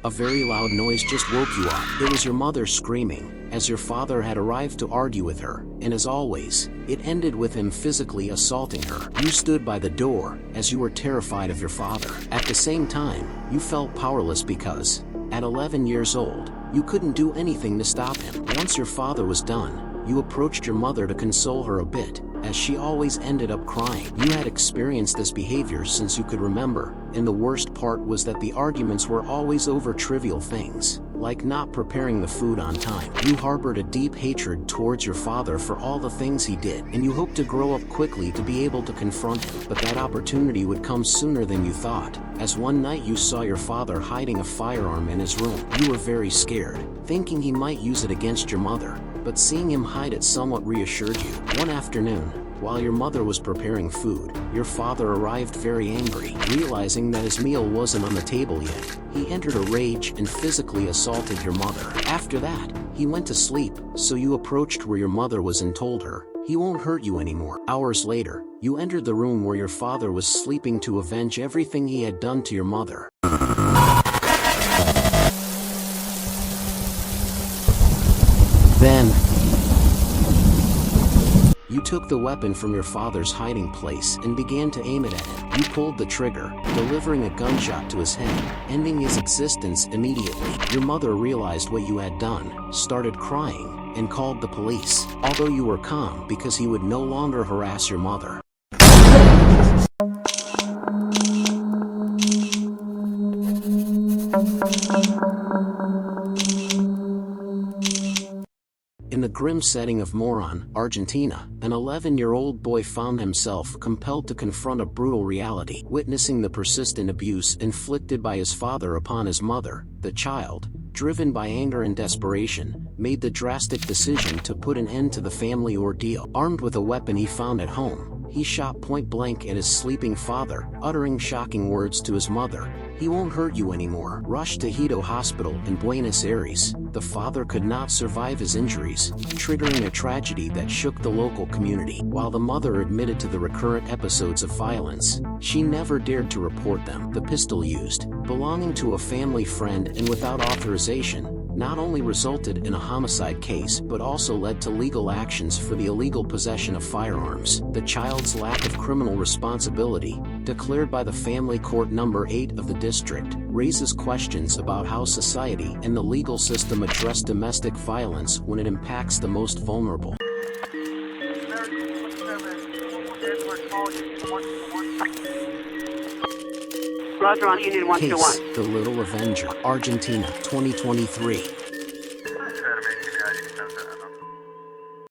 A very loud noise just woke you up. It was your mother screaming, as your father had arrived to argue with her, and as always, it ended with him physically assaulting her. You stood by the door, as you were terrified of your father. At the same time, you felt powerless because, at 11 years old, you couldn't do anything to stop him. Once your father was done, you approached your mother to console her a bit, as she always ended up crying. You had experienced this behavior since you could remember, and the worst part was that the arguments were always over trivial things, like not preparing the food on time. You harbored a deep hatred towards your father for all the things he did, and you hoped to grow up quickly to be able to confront him. But that opportunity would come sooner than you thought, as one night you saw your father hiding a firearm in his room. You were very scared, thinking he might use it against your mother, but seeing him hide it somewhat reassured you. One afternoon, while your mother was preparing food, your father arrived very angry. Realizing that his meal wasn't on the table yet, he entered a rage and physically assaulted your mother. After that, he went to sleep, so you approached where your mother was and told her, "He won't hurt you anymore." Hours later, you entered the room where your father was sleeping to avenge everything he had done to your mother. Then, you took the weapon from your father's hiding place and began to aim it at him. You pulled the trigger, delivering a gunshot to his head, ending his existence immediately. Your mother realized what you had done, started crying, and called the police, although you were calm because he would no longer harass your mother. In the grim setting of Moron, Argentina, an 11-year-old boy found himself compelled to confront a brutal reality. Witnessing the persistent abuse inflicted by his father upon his mother, the child, driven by anger and desperation, made the drastic decision to put an end to the family ordeal. Armed with a weapon he found at home, he shot point-blank at his sleeping father, uttering shocking words to his mother, "He won't hurt you anymore." Rushed to Hito Hospital in Buenos Aires, the father could not survive his injuries, triggering a tragedy that shook the local community. While the mother admitted to the recurrent episodes of violence, she never dared to report them. The pistol used, belonging to a family friend and without authorization, not only resulted in a homicide case but also led to legal actions for the illegal possession of firearms. The child's lack of criminal responsibility, declared by the Family Court Number 8 of the district, raises questions about how society and the legal system address domestic violence when it impacts the most vulnerable. Roger on Union 121. Case, The Little Avenger, Argentina, 2023.